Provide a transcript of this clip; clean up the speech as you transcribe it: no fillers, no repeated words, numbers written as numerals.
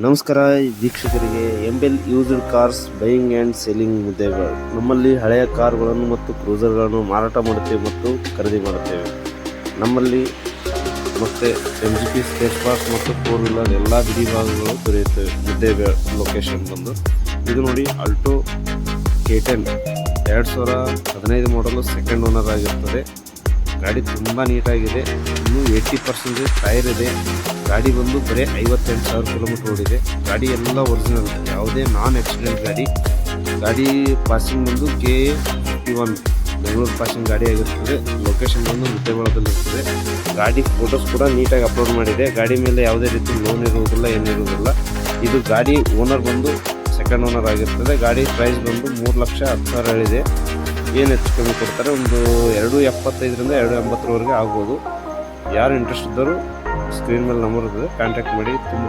ನಮಸ್ಕಾರ ವೀಕ್ಷಕರಿಗೆ. ಎಂಬೆಲ್ used cars buying and selling ಹುದ್ದೆಗಳು. ನಮ್ಮಲ್ಲಿ ಹಳೆಯ ಕಾರುಗಳನ್ನು ಮತ್ತು ಕ್ರೂಸರ್ಗಳನ್ನು ಮಾರಾಟ ಮಾಡುತ್ತೇವೆ ಮತ್ತು ಖರೀದಿ ಮಾಡುತ್ತೇವೆ. ನಮ್ಮಲ್ಲಿ ಮತ್ತು MGP ಸ್ಪೇಸ್ ಪಾರ್ಟ್ಸ್ ಮತ್ತು 4 ವೀಲರ್ ಎಲ್ಲ ಬಿಡಿ ಭಾಗಗಳು ದೊರೆಯುತ್ತವೆ. ಹುದ್ದೆ ಲೊಕೇಶನ್ ಬಂದು ಇದು ನೋಡಿ, ಆಲ್ಟೋ K10 2015 ಮಾಡಲು ಸೆಕೆಂಡ್ ಓನರ್ ಆಗಿರ್ತದೆ. ಗಾಡಿ ತುಂಬ ನೀಟಾಗಿದೆ. ಇನ್ನೂ 80% ಟೈರ್ ಇದೆ. ಗಾಡಿ ಬಂದು ಬರೀ 58,000 ಕಿಲೋಮೀಟರ್ ಓಡಿದೆ. ಗಾಡಿ ಎಲ್ಲ ಒರಿಜಿನಲ್, ಯಾವುದೇ ನಾನ್ ಆಕ್ಸಿಡೆಂಟ್ ಗಾಡಿ. ಗಾಡಿ ಪಾಸಿಂಗ್ ಬಂದು KA51 ಬೆಂಗಳೂರು ಪಾಸಿಂಗ್ ಗಾಡಿ ಆಗಿರ್ತದೆ. ಲೊಕೇಶನ್ ಬಂದು ಮುದ್ದೇಬಿಹಾಳದಲ್ಲಿರ್ತದೆ. ಗಾಡಿ ಫೋಟೋಸ್ ಕೂಡ ನೀಟಾಗಿ ಅಪ್ಲೋಡ್ ಮಾಡಿದೆ. ಗಾಡಿ ಮೇಲೆ ಯಾವುದೇ ರೀತಿ ಲೋನ್ ಇರುವುದಿಲ್ಲ, ಏನಿರುವುದಿಲ್ಲ. ಇದು ಗಾಡಿ ಓನರ್ ಬಂದು ಸೆಕೆಂಡ್ ಓನರ್ ಆಗಿರ್ತದೆ. ಗಾಡಿ ಪ್ರೈಸ್ ಬಂದು 3,10,000 ಹೇಳಿದೆ. ಏನು ಹೆಚ್ಚು ಕಮ್ಮಿ ಕೊಡ್ತಾರೆ, ಒಂದು 2,75 ರಿಂದ 2,80 ಆಗ್ಬೋದು. ಯಾರು ಇಂಟ್ರೆಸ್ಟ್ ಇದ್ದರೂ ಸ್ಕ್ರೀನ್ ಮೇಲೆ ನಂಬರ್ ಇರ್ತದೆ, ಕಾಂಟ್ಯಾಕ್ಟ್ ಮಾಡಿ. ತುಂಬ